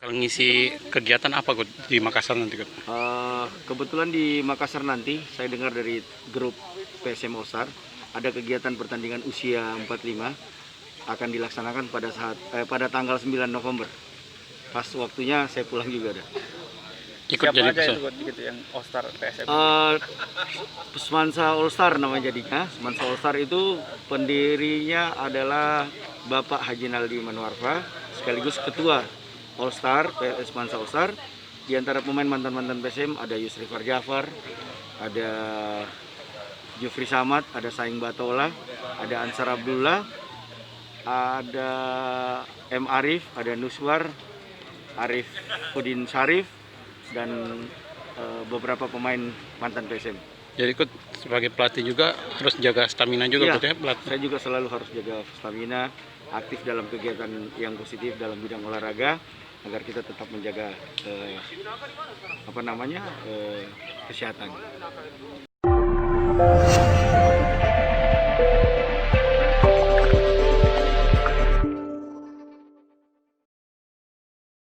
Kalau ngisi kegiatan apa Gut, di Makassar nanti Gut? Kebetulan di Makassar nanti saya dengar dari grup PSM Osar ada kegiatan pertandingan usia 45 akan dilaksanakan pada tanggal 9 November. Pas waktunya saya pulang juga ada. Ikut Siapa jadi aja peserta. itu buat gitu yang All Star PSM? Semansa All Star namanya jadinya. Semansa All Star itu pendirinya adalah Bapak Haji Naldi Manwarfa, sekaligus ketua All Star Semansa All Star. Di antara pemain mantan-mantan PSM ada Yusri Farjafar, ada Jufri Samad, ada Saing Batola, ada Ansar Abdullah, ada M. Arif, ada Nuswar, Arif Udin Syarif, dan beberapa pemain mantan PSM. Jadi ikut sebagai pelatih juga harus jaga stamina juga Iya, Gut ya pelatih. saya juga selalu harus jaga stamina, aktif dalam kegiatan yang positif dalam bidang olahraga agar kita tetap menjaga kesehatan.